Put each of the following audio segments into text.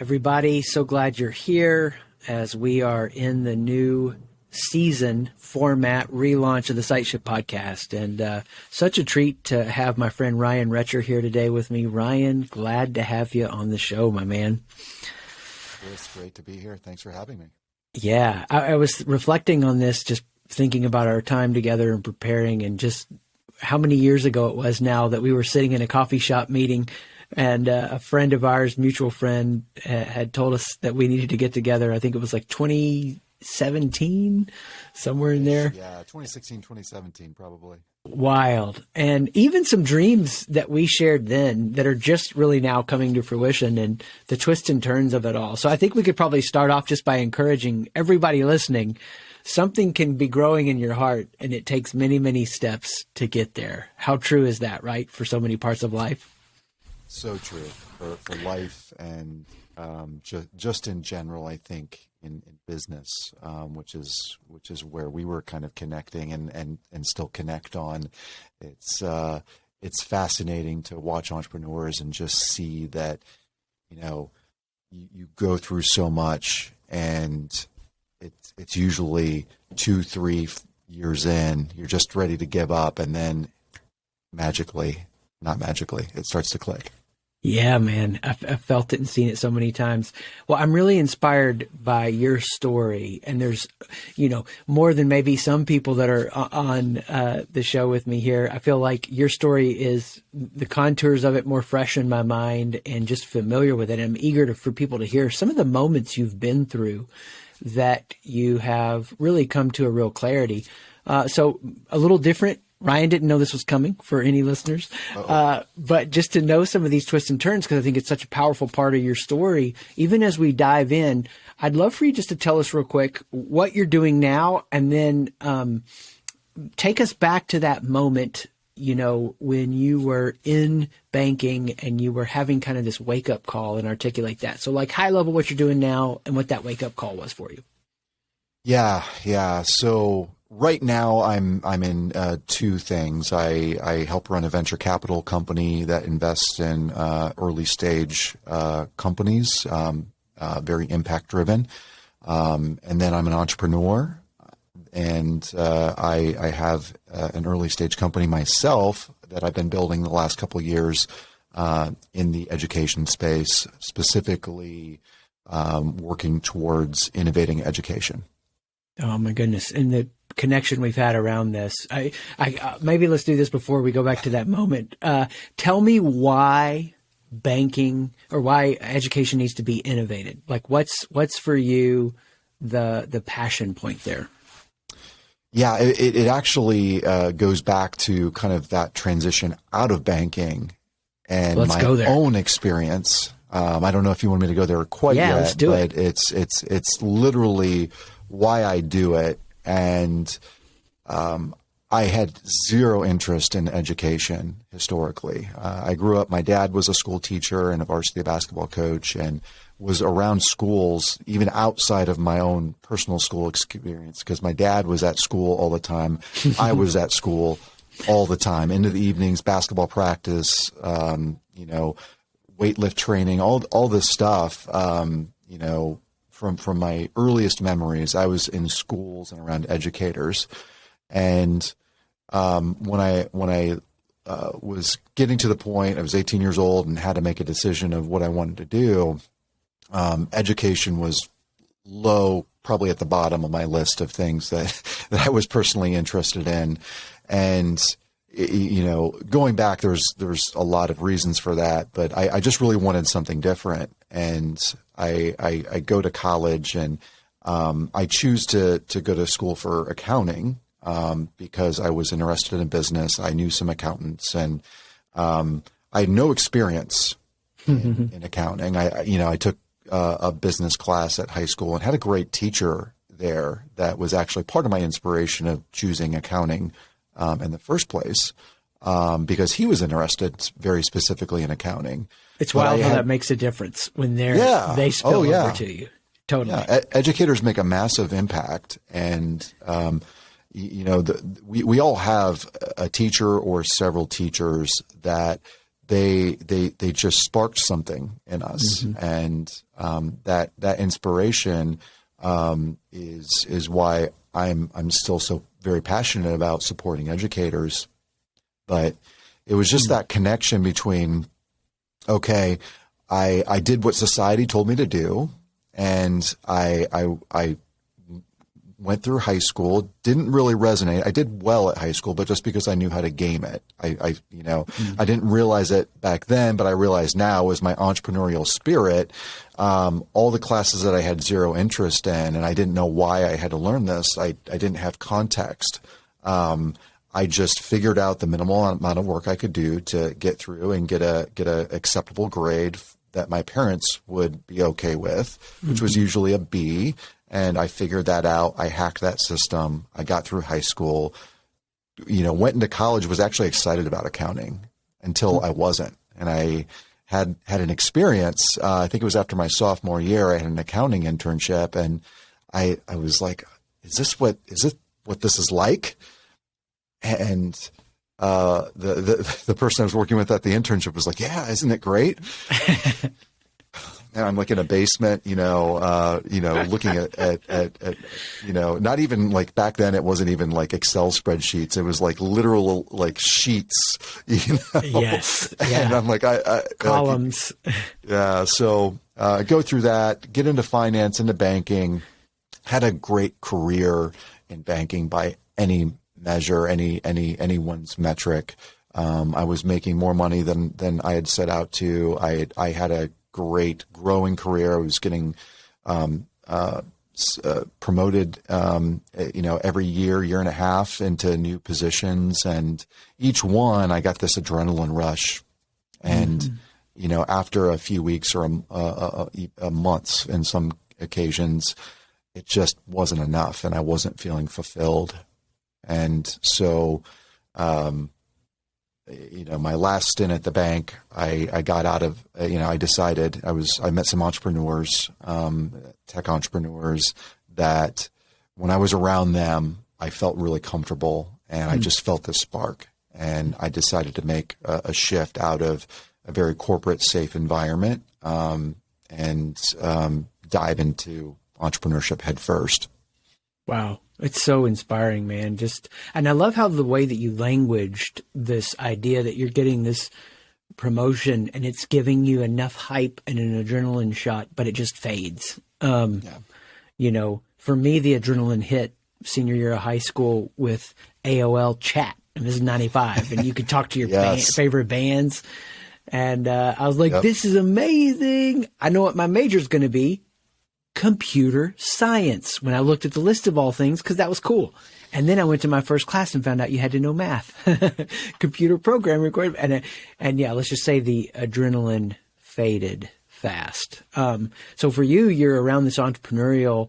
Everybody, so glad you're here as we are in the new season format relaunch of the SightShift Podcast. And such a treat to have my friend Ryan Retcher here today with me. Ryan, glad to have you on the show, my man. It's great to be here. Thanks for having me. Yeah, I was reflecting on this, just thinking about our time together and preparing, and just how many years ago it was now that we were sitting in a coffee shop meeting. And a friend of ours, mutual friend, had told us that we needed to get together. I think it was like 2017, somewhere in there. Yeah, 2016, 2017, probably. Wild. And even some dreams that we shared then that are just really now coming to fruition, and the twists and turns of it all. So I think we could probably start off just by encouraging everybody listening. Something can be growing in your heart, and it takes many, many steps to get there. How true is that, right, for so many parts of life? So true for life and just in general. I think in business, which is where we were kind of connecting and still connect on. It's fascinating to watch entrepreneurs and just see that you go through so much, and it's usually 2-3 years in, you're just ready to give up, and then not magically, it starts to click. Yeah, man. I've felt it and seen it so many times. Well, I'm really inspired by your story. And there's, more than maybe some people that are on the show with me here. I feel like your story is the contours of it more fresh in my mind and just familiar with it. And I'm eager for people to hear some of the moments you've been through that you have really come to a real clarity. So a little different. Ryan didn't know this was coming for any listeners, but just to know some of these twists and turns, because I think it's such a powerful part of your story. Even as we dive in, I'd love for you just to tell us real quick what you're doing now, and then take us back to that moment, when you were in banking and you were having kind of this wake-up call, and articulate that. So like high level, what you're doing now and what that wake-up call was for you. Yeah. So right now, I'm in two things. I help run a venture capital company that invests in early stage companies, very impact driven. And then I'm an entrepreneur, and I have an early stage company myself that I've been building the last couple of years in the education space, specifically working towards innovating education. Oh my goodness. And the connection we've had around this, I maybe let's do this before we go back to that moment. Tell me why banking or why education needs to be innovated. Like what's for you the passion point there? Yeah, it actually goes back to kind of that transition out of banking and my own experience. I don't know if you want me to go there quite yet, let's do but it. It's literally why I do it. And I had zero interest in education historically. I grew up, my dad was a school teacher and a varsity basketball coach, and was around schools even outside of my own personal school experience, because my dad was at school all the time. I was at school all the time, into the evenings, basketball practice, weightlift training, all this stuff, From my earliest memories, I was in schools and around educators, and when I was getting to the point, I was 18 years old and had to make a decision of what I wanted to do. Education was low, probably at the bottom of my list of things that I was personally interested in, and going back, there's a lot of reasons for that, but I just really wanted something different. And I go to college, and I choose to go to school for accounting because I was interested in business. I knew some accountants, and I had no experience in accounting. I took a business class at high school and had a great teacher there that was actually part of my inspiration of choosing accounting in the first place, because he was interested very specifically in accounting. It's wild how that makes a difference when they spill over to you. Totally. Yeah. Educators make a massive impact, and we all have a teacher or several teachers that they just sparked something in us. And that inspiration is why I'm still so very passionate about supporting educators. But it was just that connection between, okay, I did what society told me to do, and I went through high school, didn't really resonate. I did well at high school, but just because I knew how to game it. I didn't realize it back then, but I realize now was my entrepreneurial spirit. All the classes that I had zero interest in, and I didn't know why I had to learn this. I didn't have context. I just figured out the minimal amount of work I could do to get through and get a acceptable grade that my parents would be okay with, which was usually a B. And I figured that out. I hacked that system. I got through high school, went into college, was actually excited about accounting until I wasn't. And I had an experience. I think it was after my sophomore year, I had an accounting internship, and I was like, is this what this is like? And the person I was working with at the internship was like, yeah, isn't it great? And I'm like in a basement, looking at not even like back then, it wasn't even like Excel spreadsheets. It was like literal like sheets, Yes. Yeah. And I'm like, columns. Yeah. So go through that, get into finance, into banking, had a great career in banking by any measure, anyone's metric. I was making more money than I had set out to. I had a great growing career. I was getting promoted, every year and a half into new positions, and each one I got this adrenaline rush. And after a few weeks or a months, in some occasions, it just wasn't enough, and I wasn't feeling fulfilled. And so, my last stint at the bank, I got out of, I decided I met some entrepreneurs, tech entrepreneurs, that when I was around them, I felt really comfortable, and I just felt this spark. And I decided to make a shift out of a very corporate safe environment, and dive into entrepreneurship head first. Wow. It's so inspiring, man. And I love how the way that you languaged this idea that you're getting this promotion and it's giving you enough hype and an adrenaline shot, but it just fades. For me, the adrenaline hit senior year of high school with AOL chat. And this is 95, and you could talk to your favorite bands. And I was like, This is amazing. I know what my major is going to be. Computer science, when I looked at the list of all things, because that was cool. And then I went to my first class and found out you had to know math, computer programming, and let's just say the adrenaline faded fast. So for you, you're around this entrepreneurial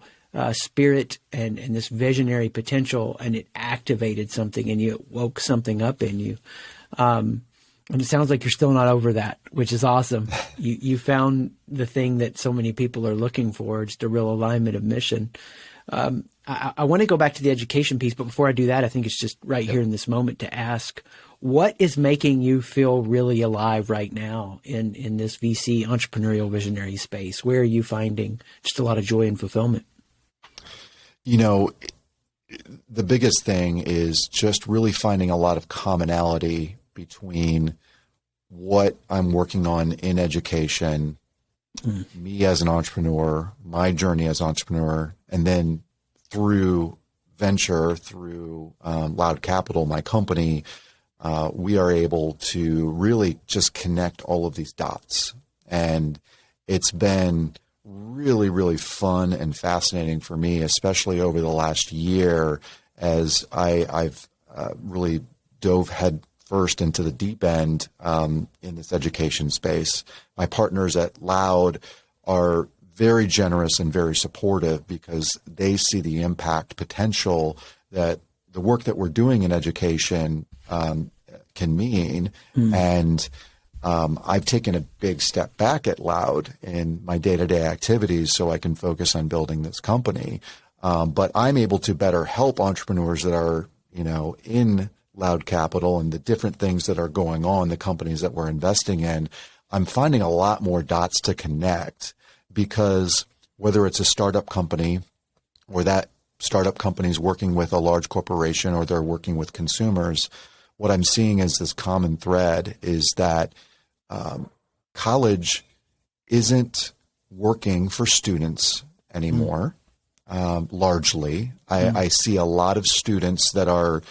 spirit and this visionary potential, and it activated something, and you woke something up in you. And it sounds like you're still not over that, which is awesome. You found the thing that so many people are looking for, just a real alignment of mission. I want to go back to the education piece, but before I do that, I think it's just right here in this moment to ask, what is making you feel really alive right now in this VC entrepreneurial visionary space? Where are you finding just a lot of joy and fulfillment? The biggest thing is just really finding a lot of commonality between what I'm working on in education, me as an entrepreneur, my journey as an entrepreneur, and then through venture, through Loud Capital, my company, we are able to really just connect all of these dots. And it's been really, really fun and fascinating for me, especially over the last year, as I've really dove head first into the deep end in this education space. My partners at Loud are very generous and very supportive because they see the impact potential that the work that we're doing in education can mean. And I've taken a big step back at Loud in my day-to-day activities so I can focus on building this company. But I'm able to better help entrepreneurs that are, in Loud Capital and the different things that are going on, the companies that we're investing in, I'm finding a lot more dots to connect, because whether it's a startup company or that startup company is working with a large corporation or they're working with consumers, what I'm seeing as this common thread is that college isn't working for students anymore. Largely, I see a lot of students that are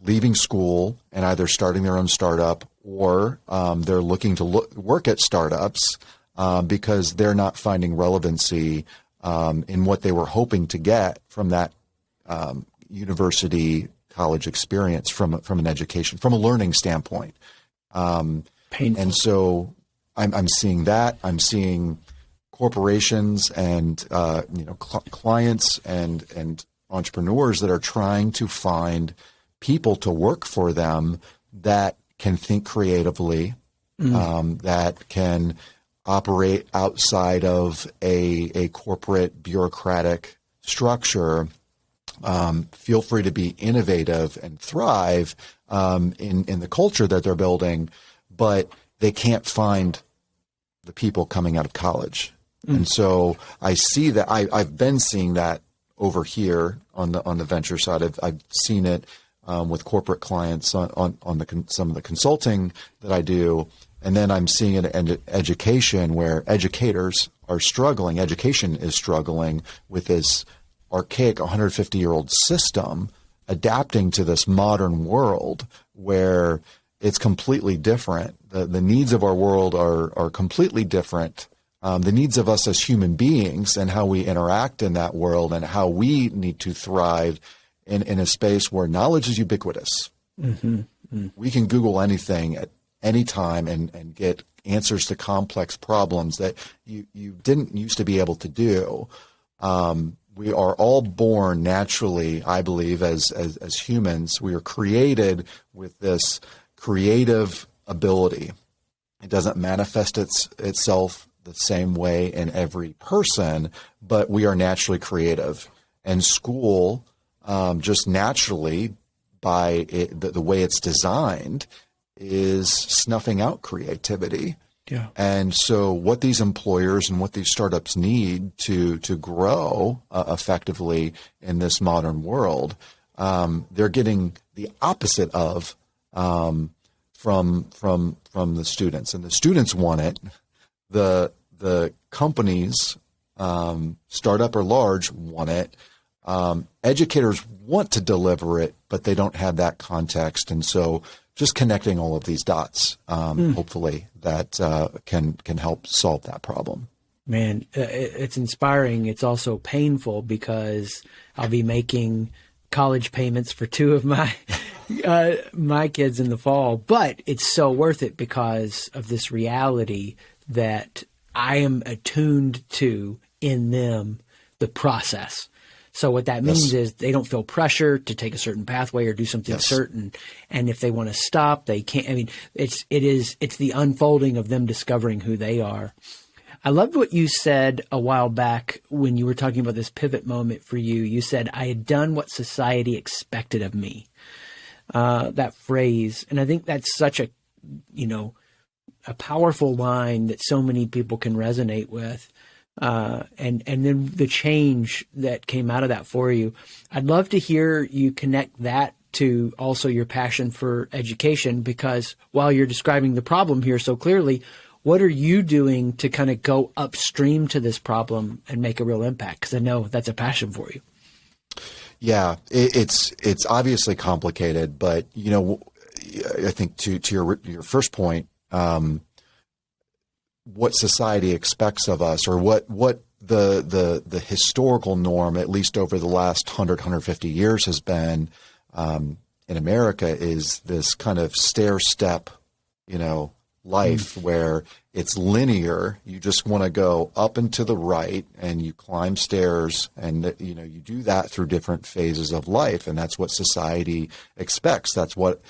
leaving school and either starting their own startup or they're looking to work at startups because they're not finding relevancy in what they were hoping to get from that university college experience from an education, from a learning standpoint. Painful. And so I'm seeing that. I'm seeing corporations and clients and entrepreneurs that are trying to find people to work for them that can think creatively, that can operate outside of a corporate bureaucratic structure. Feel free to be innovative and thrive in the culture that they're building, but they can't find the people coming out of college. And so I see that I've been seeing that over here on the venture side. I've seen it with corporate clients on some of the consulting that I do. And then I'm seeing it in education, where educators are struggling. Education is struggling with this archaic 150-year-old system adapting to this modern world where it's completely different. The needs of our world are completely different. The needs of us as human beings and how we interact in that world and how we need to thrive in a space where knowledge is ubiquitous. We can Google anything at any time and get answers to complex problems that you didn't used to be able to do. We are all born naturally, I believe, as humans. We are created with this creative ability. It doesn't manifest itself the same way in every person, but we are naturally creative. And school, just naturally, by the way it's designed, is snuffing out creativity. Yeah. And so what these employers and what these startups need to grow effectively in this modern world, they're getting the opposite of from the students. And the students want it. The companies, startup or large, want it. Educators want to deliver it, but they don't have that context. And so just connecting all of these dots, hopefully that can help solve that problem. Man, it's inspiring. It's also painful because I'll be making college payments for two of my my kids in the fall, but it's so worth it because of this reality that I am attuned to in them, the process. So what that means is they don't feel pressure to take a certain pathway or do something certain. And if they want to stop, they can't. I mean, it's the unfolding of them discovering who they are. I loved what you said a while back when you were talking about this pivot moment for you. You said, I had done what society expected of me. That phrase. And I think that's such a powerful line that so many people can resonate with. And then the change that came out of that for you. I'd love to hear you connect that to also your passion for education, because while you're describing the problem here so clearly, what are you doing to kind of go upstream to this problem and make a real impact? Because I know that's a passion for you. Yeah, it's obviously complicated, but I think to your first point, what society expects of us, or what the historical norm, at least over the last 150 years, has been in America, is this kind of stair step, life where it's linear. You just want to go up and to the right, and you climb stairs, and you do that through different phases of life, and that's what society expects. That's what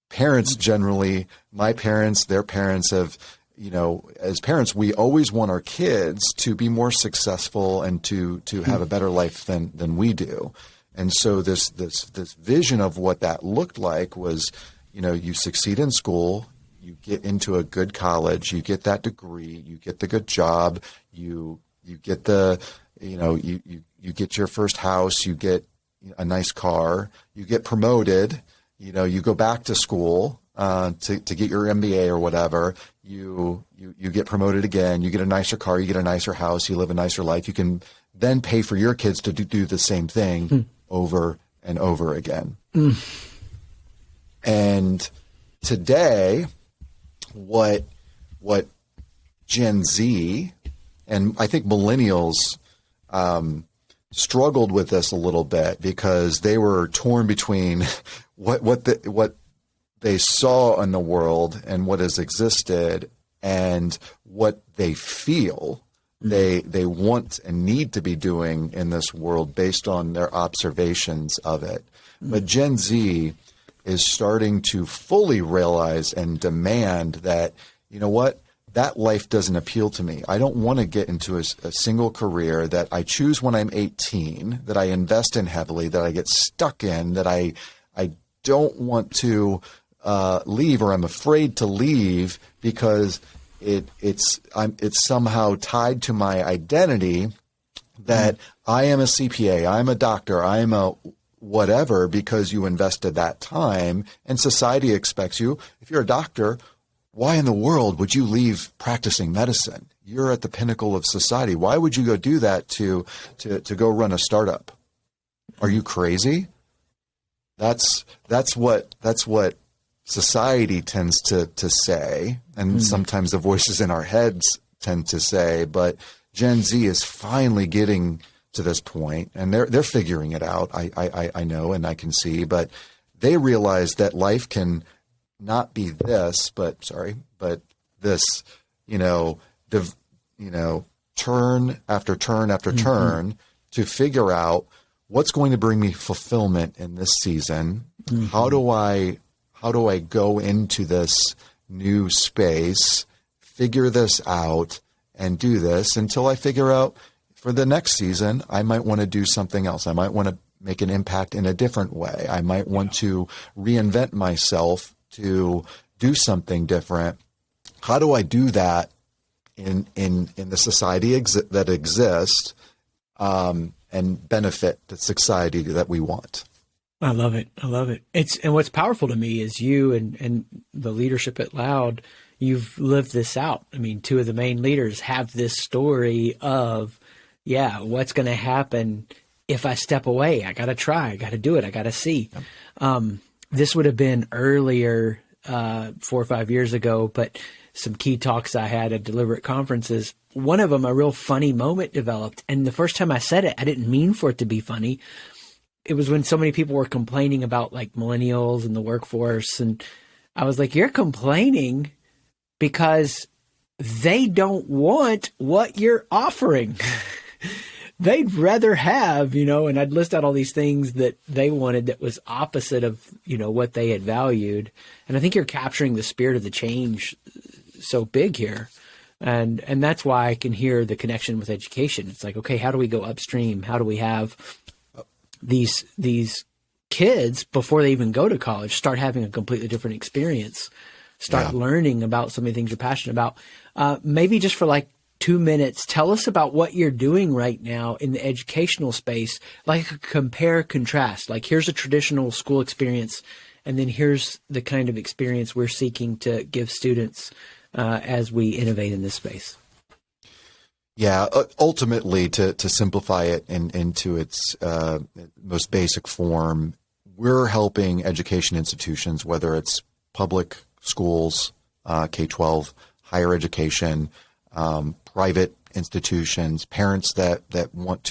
parents generally, my parents, their parents have. As parents, we always want our kids to be more successful and to have a better life than we do. And so this vision of what that looked like was, you succeed in school, you get into a good college, you get that degree, you get the good job, you get you get your first house, you get a nice car, you get promoted, you go back to school to get your MBA or whatever, you get promoted again, you get a nicer car, you get a nicer house, you live a nicer life. You can then pay for your kids to do the same thing over and over again. And today, what Gen Z, and I think millennials struggled with this a little bit because they were torn between what they saw in the world and what has existed and what they feel they want and need to be doing in this world based on their observations of it. But Gen Z is starting to fully realize and demand that, that life doesn't appeal to me. I don't want to get into a single career that I choose when I'm 18, that I invest in heavily, that I get stuck in, that I don't want to leave, or I'm afraid to leave because it's somehow tied to my identity that I am a CPA, I'm a doctor, I'm a whatever, because you invested that time, and society expects you. If you're a doctor, why in the world would you leave practicing medicine? You're at the pinnacle of society. Why would you go do that to go run a startup? Are you crazy? That's what society tends to say, and sometimes the voices in our heads tend to say. But Gen Z is finally getting to this point, and they're figuring it out. I know, and I can see, but they realize that life can not be this, but this, turn after turn after turn to figure out what's going to bring me fulfillment in this season. How do I go into this new space, figure this out, and do this until I figure out for the next season, I might want to do something else. I might want to make an impact in a different way. I might want to reinvent myself to do something different. How do I do that in the society that exists and benefit the society that we want? I love it. And what's powerful to me is you and the leadership at Loud, you've lived this out. I mean, two of the main leaders have this story of, what's going to happen if I step away? I got to try. I got to do it. I got to see. This would have been earlier, 4 or 5 years ago, but some key talks I had at deliberate conferences. One of them, a real funny moment developed. And the first time I said it, I didn't mean for it to be funny. It was when so many people were complaining about like millennials and the workforce. And I was like, you're complaining because they don't want what you're offering. They'd rather have, and I'd list out all these things that they wanted that was opposite of, what they had valued. And I think you're capturing the spirit of the change so big here. And that's why I can hear the connection with education. It's like, okay, how do we go upstream? How do we have these kids, before they even go to college, start having a completely different experience, start learning about so many things you're passionate about? Maybe just for like 2 minutes, tell us about what you're doing right now in the educational space, like a compare contrast. Like, here's a traditional school experience, and then here's the kind of experience we're seeking to give students as we innovate in this space. Yeah, ultimately, to simplify it into its most basic form, we're helping education institutions, whether it's public schools, K-12, higher education, private institutions, parents that want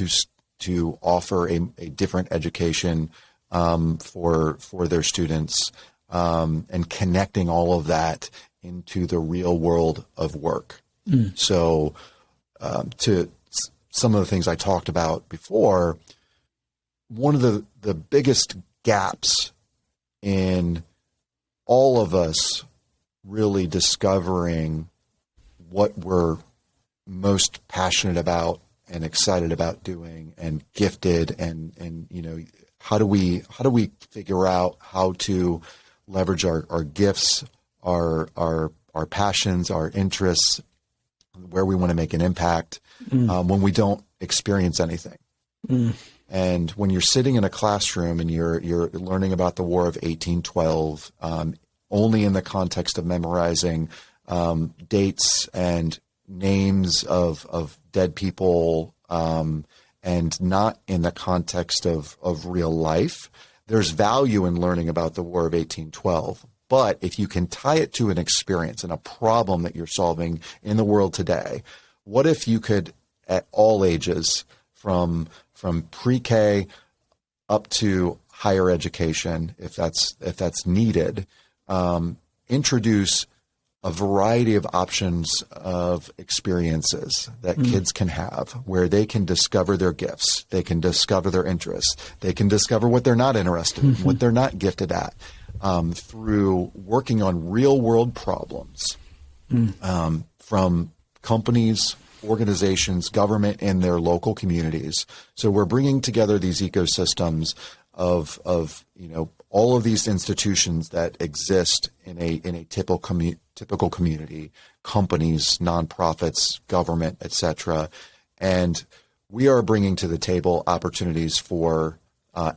to offer a different education for their students, and connecting all of that into the real world of work. So to some of the things I talked about before, one of the biggest gaps in all of us really discovering what we're most passionate about and excited about doing and gifted and how do we figure out how to leverage our gifts, our passions, our interests, where we want to make an impact when we don't experience anything. And when you're sitting in a classroom and you're learning about the War of 1812, only in the context of memorizing dates and names of dead people, and not in the context of real life, there's value in learning about the War of 1812. But if you can tie it to an experience and a problem that you're solving in the world today, what if you could, at all ages, from pre-K up to higher education, if that's needed, introduce a variety of options of experiences that kids can have, where they can discover their gifts, they can discover their interests, they can discover what they're not interested in, what they're not gifted at, through working on real world problems, from companies, organizations, government, and their local communities. So we're bringing together these ecosystems of all of these institutions that exist in a typical community, companies, nonprofits, government, etc. And we are bringing to the table opportunities for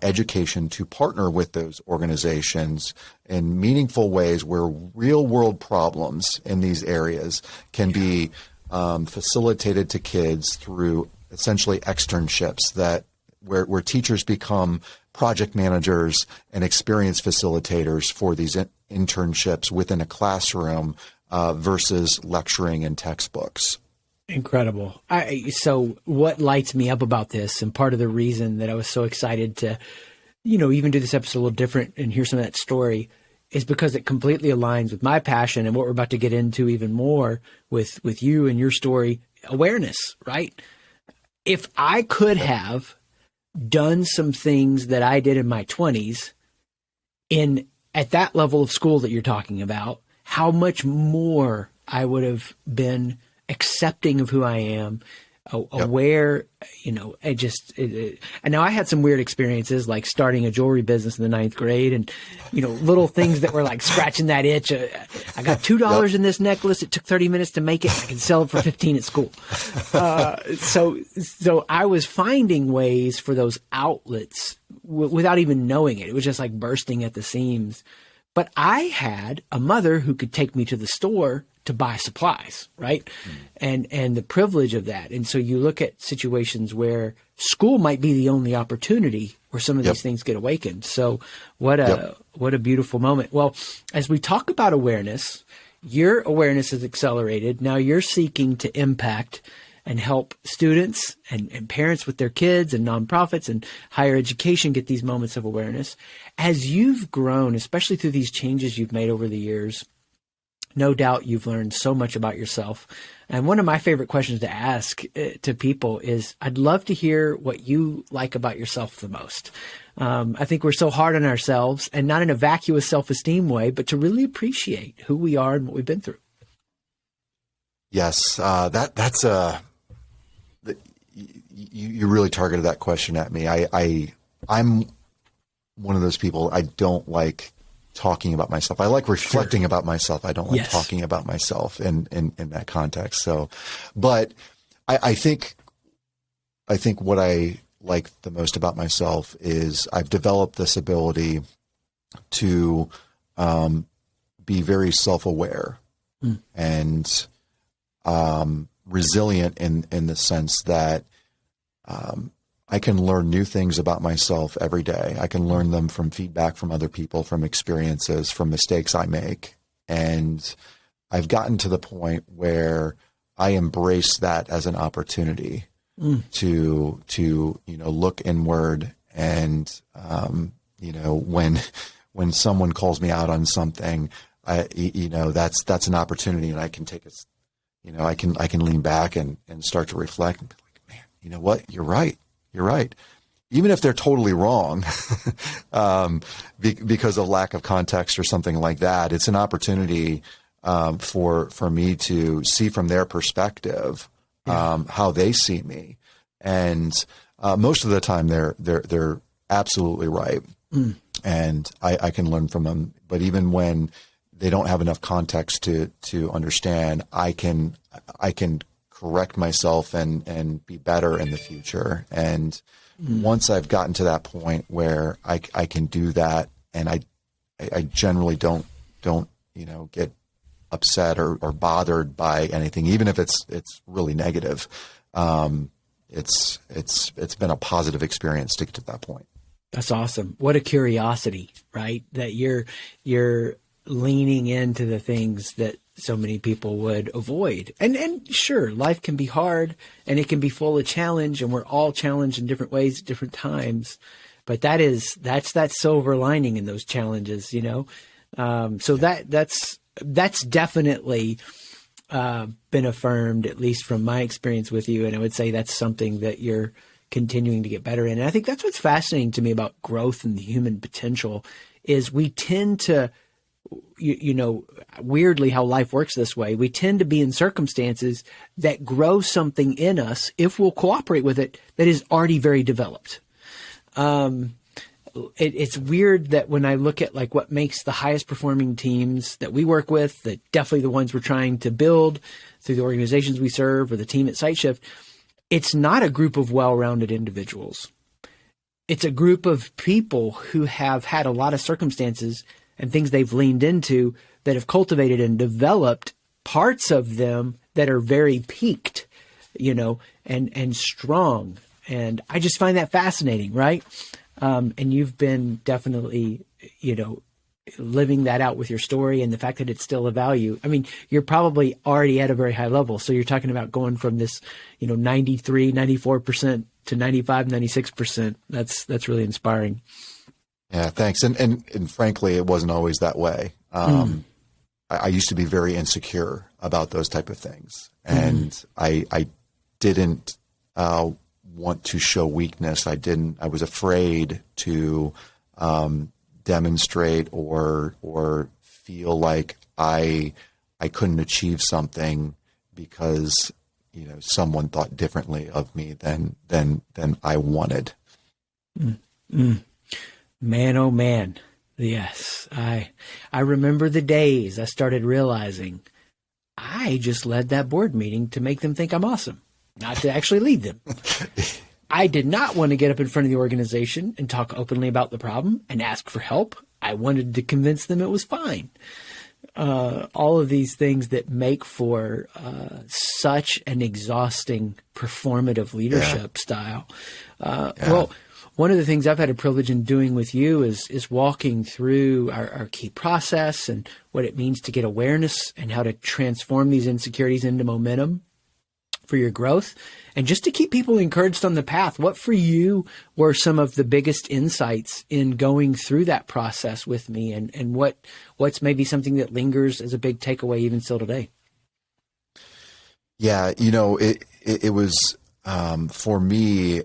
education to partner with those organizations in meaningful ways, where real world problems in these areas can be facilitated to kids through essentially externships where teachers become project managers and experience facilitators for these internships within a classroom versus lecturing in textbooks. Incredible. So what lights me up about this, and part of the reason that I was so excited to, even do this episode a little different and hear some of that story, is because it completely aligns with my passion and what we're about to get into even more with you and your story, awareness, right? If I could have done some things that I did in my 20s at that level of school that you're talking about, how much more I would have been accepting of who I am, aware, and now I had some weird experiences, like starting a jewelry business in the 9th grade, and, little things that were like scratching that itch. I got $2 in this necklace. It took 30 minutes to make it. I can sell it for 15 at school. So I was finding ways for those outlets without even knowing it. It was just like bursting at the seams. But I had a mother who could take me to the store to buy supplies, right? And the privilege of that. And so you look at situations where school might be the only opportunity where some of these things get awakened. So what a beautiful moment. Well, as we talk about awareness, your awareness has accelerated. Now you're seeking to impact and help students and parents with their kids, and nonprofits and higher education get these moments of awareness. As you've grown, especially through these changes you've made over the years, no doubt you've learned so much about yourself. And one of my favorite questions to ask to people is, I'd love to hear what you like about yourself the most. I think we're so hard on ourselves, and not in a vacuous self-esteem way, but to really appreciate who we are and what we've been through. Yes, you really targeted that question at me. I'm one of those people, I don't like talking about myself. I like reflecting about myself. I don't like talking about myself in that context. So, but I think what I like the most about myself is I've developed this ability to be very self-aware and resilient in the sense that I can learn new things about myself every day. I can learn them from feedback from other people, from experiences, from mistakes I make. And I've gotten to the point where I embrace that as an opportunity to look inward. And, when someone calls me out on something, that's an opportunity, and I can take I can lean back and start to reflect and be like, man, you know what? You're right. Even if they're totally wrong, because of lack of context or something like that, it's an opportunity for me to see from their perspective how they see me, and most of the time they're absolutely right. And I can learn from them. But even when they don't have enough context to understand, I can correct myself and be better in the future. And once I've gotten to that point where I can do that, and I generally don't get upset or bothered by anything, even if it's really negative. It's been a positive experience to get to that point. That's awesome. What a curiosity, right? That you're leaning into the things that so many people would avoid. And sure, life can be hard and it can be full of challenge, and we're all challenged in different ways at different times. But that's that silver lining in those challenges, So that's definitely been affirmed, at least from my experience with you. And I would say that's something that you're continuing to get better in. And I think that's what's fascinating to me about growth and the human potential is we tend to, weirdly how life works this way, we tend to be in circumstances that grow something in us, if we'll cooperate with it, that is already very developed. It's weird that when I look at like what makes the highest performing teams that we work with, that definitely the ones we're trying to build through the organizations we serve or the team at SightShift, it's not a group of well-rounded individuals. It's a group of people who have had a lot of circumstances and things they've leaned into that have cultivated and developed parts of them that are very peaked, and strong. And I just find that fascinating, right? And you've been definitely, living that out with your story and the fact that it's still a value. I mean, you're probably already at a very high level. So you're talking about going from this, 93, 94% to 95, 96%. That's really inspiring. Yeah, thanks. And frankly, it wasn't always that way. I used to be very insecure about those type of things. And I didn't want to show weakness. I was afraid to demonstrate or feel like I couldn't achieve something because someone thought differently of me than I wanted. Man, oh man. Yes. I remember the days I started realizing I just led that board meeting to make them think I'm awesome, not to actually lead them. I did not want to get up in front of the organization and talk openly about the problem and ask for help. I wanted to convince them it was fine. All of these things that make for such an exhausting performative leadership style. Well, one of the things I've had a privilege in doing with you is walking through our key process and what it means to get awareness and how to transform these insecurities into momentum for your growth, and just to keep people encouraged on the path. What for you were some of the biggest insights in going through that process with me, and what's maybe something that lingers as a big takeaway even still today? Yeah, it was for me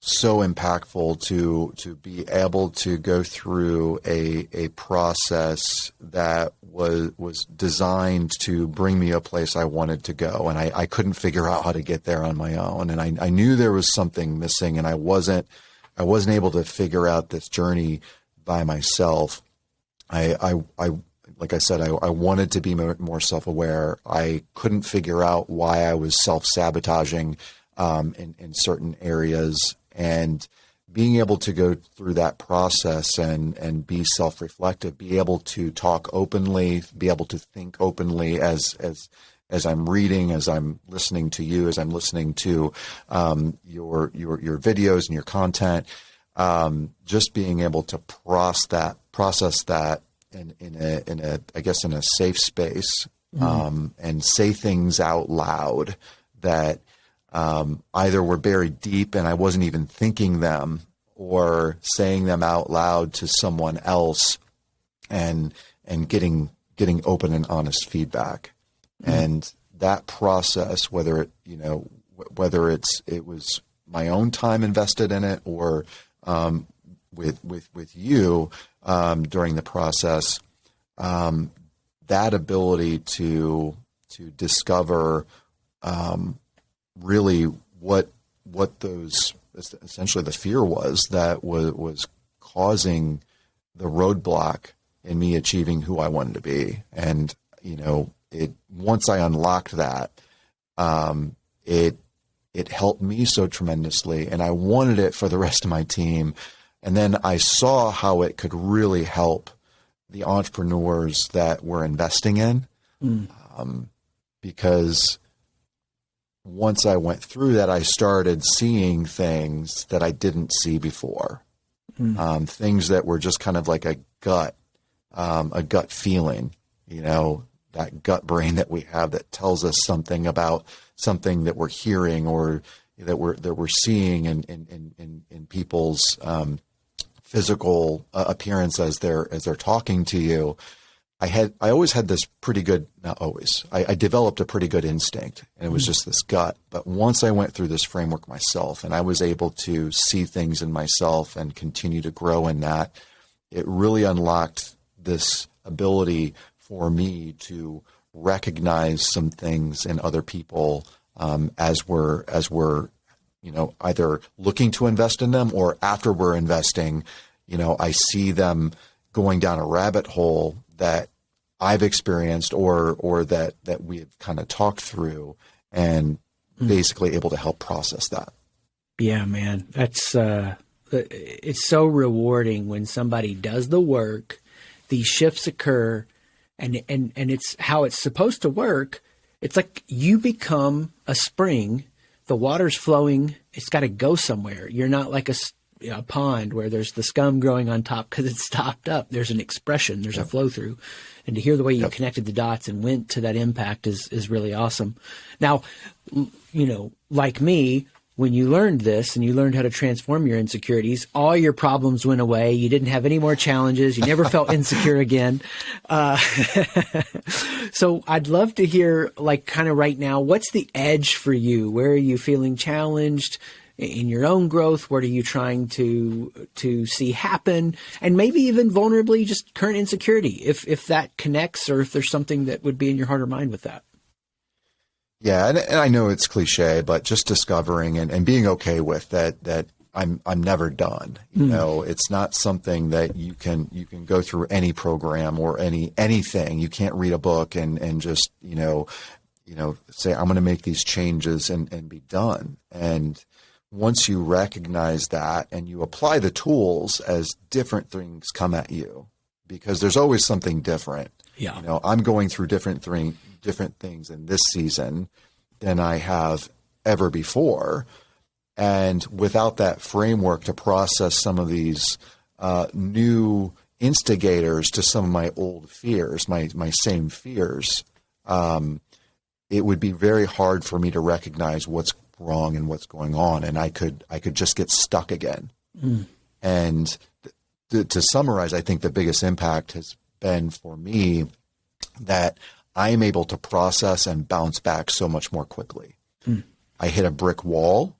so impactful to be able to go through a process that was designed to bring me a place I wanted to go. And I couldn't figure out how to get there on my own. And I knew there was something missing, and I wasn't able to figure out this journey by myself. I like I said, I wanted to be more self-aware. I couldn't figure out why I was self-sabotaging in certain areas. And being able to go through that process and be self-reflective, be able to talk openly, be able to think openly as I'm reading, as I'm listening to you, as I'm listening to your videos and your content, just being able to process that in a safe space, and say things out loud that either were buried deep and I wasn't even thinking them, or saying them out loud to someone else and getting open and honest feedback. And that process, whether it was my own time invested in it or with you during the process, that ability to discover really what those essentially the fear was that was causing the roadblock in me achieving who I wanted to be. And, once I unlocked that, it helped me so tremendously, and I wanted it for the rest of my team. And then I saw how it could really help the entrepreneurs that we're investing in, because once I went through that, I started seeing things that I didn't see before, things that were just kind of like a gut feeling, that gut brain that we have that tells us something about something that we're hearing or that we're seeing in people's physical appearance as they're talking to you. I always had this pretty good, not always, I developed a pretty good instinct, and it was just this gut. But once I went through this framework myself and I was able to see things in myself and continue to grow in that, it really unlocked this ability for me to recognize some things in other people as we're either looking to invest in them, or after we're investing, I see them going down a rabbit hole that I've experienced or that we've kind of talked through, and basically able to help process that. Yeah, man, that's it's so rewarding when somebody does the work, these shifts occur, and it's how it's supposed to work. It's like you become a spring, the water's flowing, it's got to go somewhere. You're not like a pond where there's the scum growing on top because it's stopped up. There's an expression, there's a flow through. And to hear the way you connected the dots and went to that impact is really awesome. Now, like me, when you learned this and you learned how to transform your insecurities, all your problems went away. You didn't have any more challenges. You never felt insecure again. So I'd love to hear, kind of right now, what's the edge for you? Where are you feeling challenged in your own growth? What are you trying to see happen? And maybe even vulnerably just current insecurity, if that connects, or if there's something that would be in your heart or mind with that. Yeah, and I know it's cliche, but just discovering and being okay with that I'm never done. It's not something that you can go through any program or anything. You can't read a book and just say I'm going to make these changes and be done. And once you recognize that and you apply the tools as different things come at you, because there's always something different. Yeah. I'm going through different things in this season than I have ever before. And without that framework to process some of these new instigators to some of my old fears, my same fears, it would be very hard for me to recognize what's wrong and what's going on. And I could just get stuck again. And to summarize, I think the biggest impact has been for me that I'm able to process and bounce back so much more quickly. I hit a brick wall,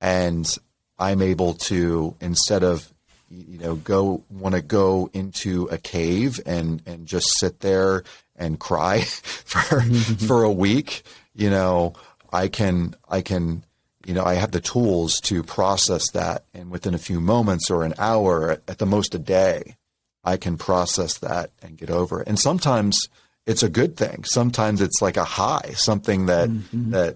and I'm able to, instead of want to go into a cave and just sit there and cry for a week, I have the tools to process that, and within a few moments or an hour, at the most a day, I can process that and get over it. And sometimes it's a good thing. Sometimes it's like a high, something that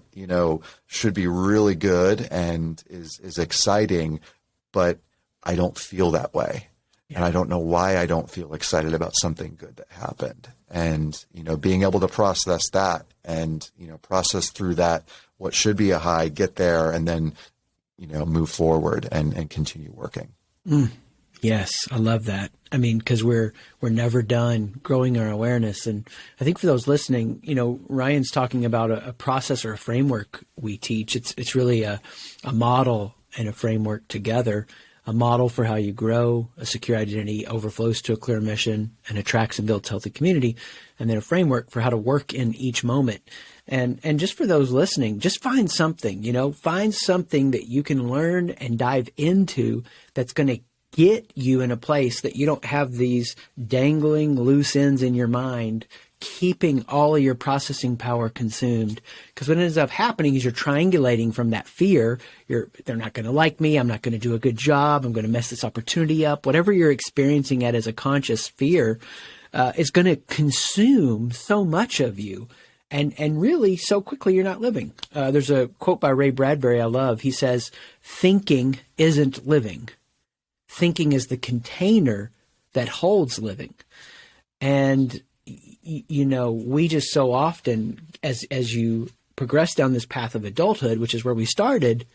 should be really good and is exciting, but I don't feel that way. Yeah. And I don't know why I don't feel excited about something good that happened. And, being able to process that and, process through that, what should be a high, get there, and then, move forward and continue working. Yes, I love that. I mean, because we're never done growing our awareness. And I think for those listening, Ryan's talking about a process or a framework we teach. It's really a model and a framework together. A model for how you grow, a secure identity, overflows to a clear mission, and attracts and builds healthy community, and then a framework for how to work in each moment. And just for those listening, just find something, find something that you can learn and dive into that's going to get you in a place that you don't have these dangling loose ends in your mind keeping all of your processing power consumed. Because what ends up happening is you're triangulating from that fear. They're not going to like me. I'm not going to do a good job. I'm going to mess this opportunity up. Whatever you're experiencing it as a conscious fear is going to consume so much of you. And really, so quickly, you're not living. There's a quote by Ray Bradbury I love. He says, thinking isn't living. Thinking is the container that holds living. And, we just so often, as you progress down this path of adulthood, which is where we started,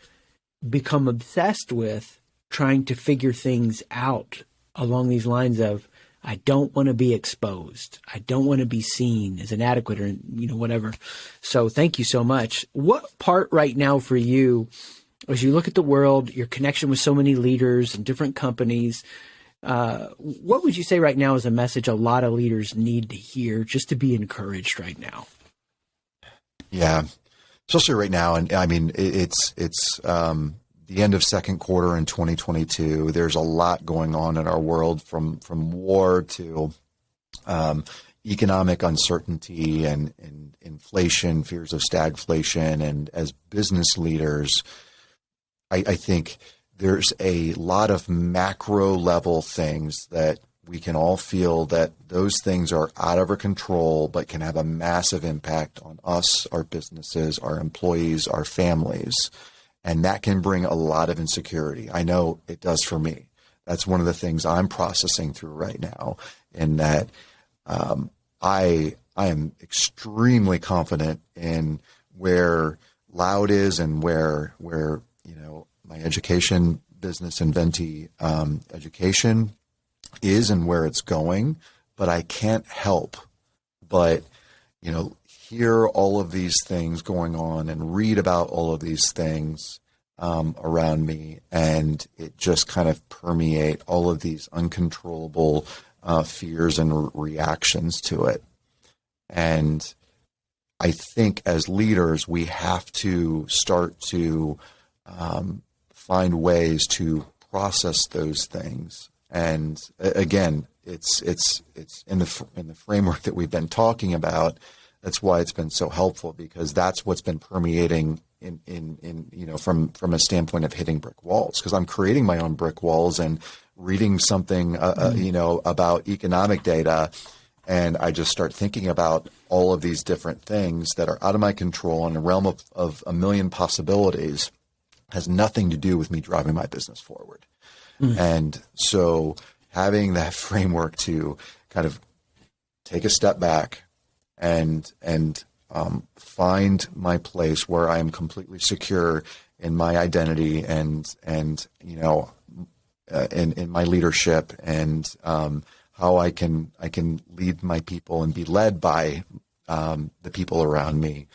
become obsessed with trying to figure things out along these lines of, I don't want to be exposed. I don't want to be seen as inadequate or, whatever. So thank you so much. What part right now for you, as you look at the world, your connection with so many leaders and different companies, what would you say right now is a message a lot of leaders need to hear just to be encouraged right now? Yeah, especially right now. And I mean, it's the end of second quarter in 2022. There's a lot going on in our world, from war to economic uncertainty and inflation, fears of stagflation. And as business leaders, I think there's a lot of macro level things that we can all feel that those things are out of our control, but can have a massive impact on us, our businesses, our employees, our families. And that can bring a lot of insecurity. I know it does for me. That's one of the things I'm processing through right now, in that I am extremely confident in where Loud is and where my education business, Inventi Education, is and where it's going. But I can't help but hear all of these things going on and read about all of these things around me, and it just kind of permeate all of these uncontrollable fears and reactions to it. And I think as leaders, we have to start to find ways to process those things. And again, it's in the framework that we've been talking about. That's why it's been so helpful, because that's what's been permeating in from a standpoint of hitting brick walls. Because I'm creating my own brick walls and reading something about economic data, and I just start thinking about all of these different things that are out of my control in a realm of a million possibilities. Has nothing to do with me driving my business forward. And so having that framework to kind of take a step back and find my place where I am completely secure in my identity and in my leadership, and how I can lead my people and be led by the people around me.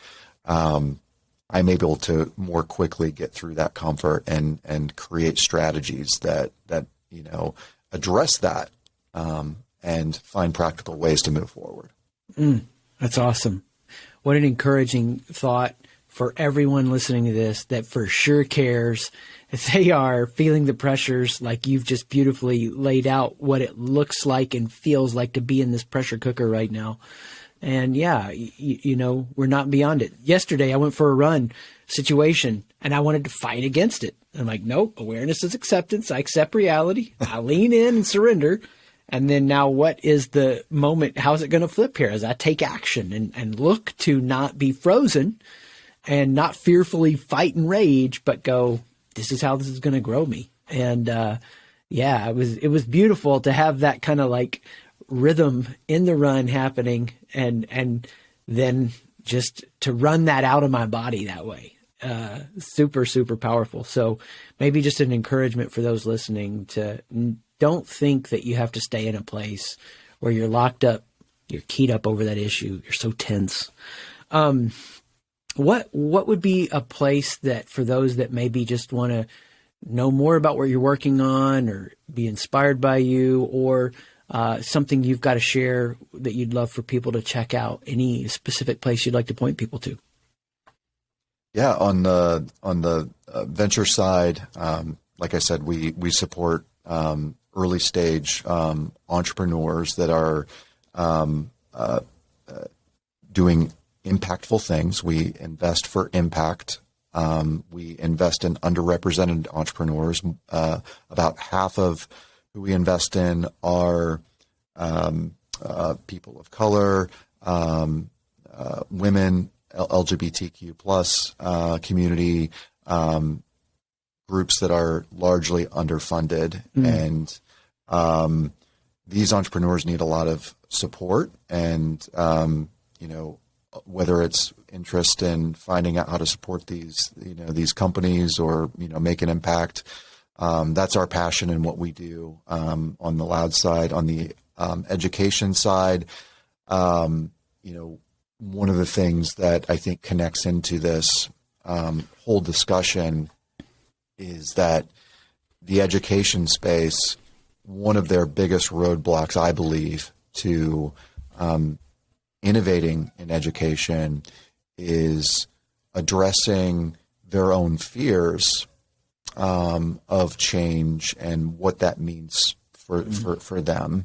I'm able to more quickly get through that comfort and create strategies that address that and find practical ways to move forward. That's awesome. What an encouraging thought for everyone listening to this that for sure cares. If they are feeling the pressures, like you've just beautifully laid out what it looks like and feels like to be in this pressure cooker right now. And yeah, we're not beyond it. Yesterday, I went for a run situation and I wanted to fight against it. I'm like, nope, awareness is acceptance. I accept reality. I lean in and surrender. And then now what is the moment? How's it going to flip here as I take action and look to not be frozen and not fearfully fight and rage, but go, this is how this is going to grow me. And it was beautiful to have that kind of like rhythm in the run happening, and then just to run that out of my body that way. Super, super powerful. So maybe just an encouragement for those listening to don't think that you have to stay in a place where you're locked up, you're keyed up over that issue, you're so tense. What would be a place that for those that maybe just want to know more about what you're working on or be inspired by you, or something you've got to share that you'd love for people to check out? Any specific place you'd like to point people to? Yeah, on the venture side, like I said, we support early stage entrepreneurs that are doing impactful things. We invest for impact. We invest in underrepresented entrepreneurs. About half of who we invest in are people of color, women, LGBTQ plus community, groups that are largely underfunded. And these entrepreneurs need a lot of support, and whether it's interest in finding out how to support these companies or make an impact, that's our passion and what we do. On the Loud side, on the education side, one of the things that I think connects into this whole discussion is that the education space, one of their biggest roadblocks, I believe, to innovating in education is addressing their own fears of change and what that means for them.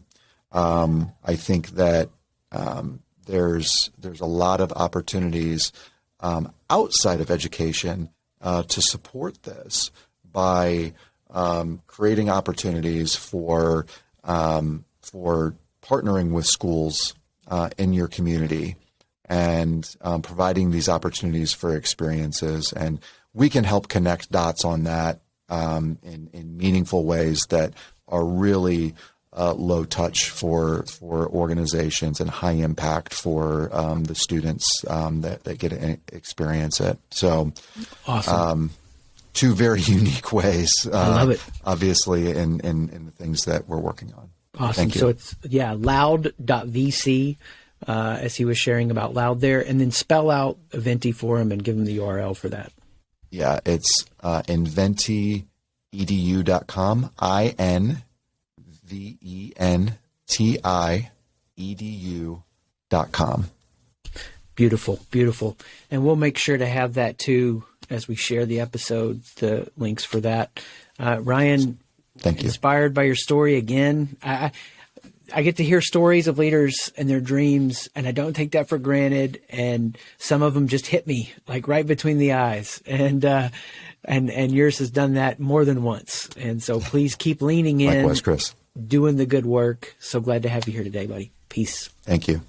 I think that there's a lot of opportunities outside of education to support this by creating opportunities for partnering with schools in your community and providing these opportunities for experiences. And we can help connect dots on that in meaningful ways that are really low touch for organizations and high impact for the students that get to experience it. So awesome. Two very unique ways. I love it. Obviously, in the things that we're working on. Awesome. Thank you. So it's loud.vc, as he was sharing about Loud there, and then spell out Inventi for him and give him the URL for that. Yeah, it's inventiedu.com, inventiedu.com. Beautiful, beautiful. And we'll make sure to have that too as we share the episode, the links for that. Ryan, thank you. Inspired by your story again. I get to hear stories of leaders and their dreams, and I don't take that for granted. And some of them just hit me like right between the eyes. And yours has done that more than once. And so please keep leaning in. Likewise, Chris. Doing the good work. So glad to have you here today, buddy. Peace. Thank you.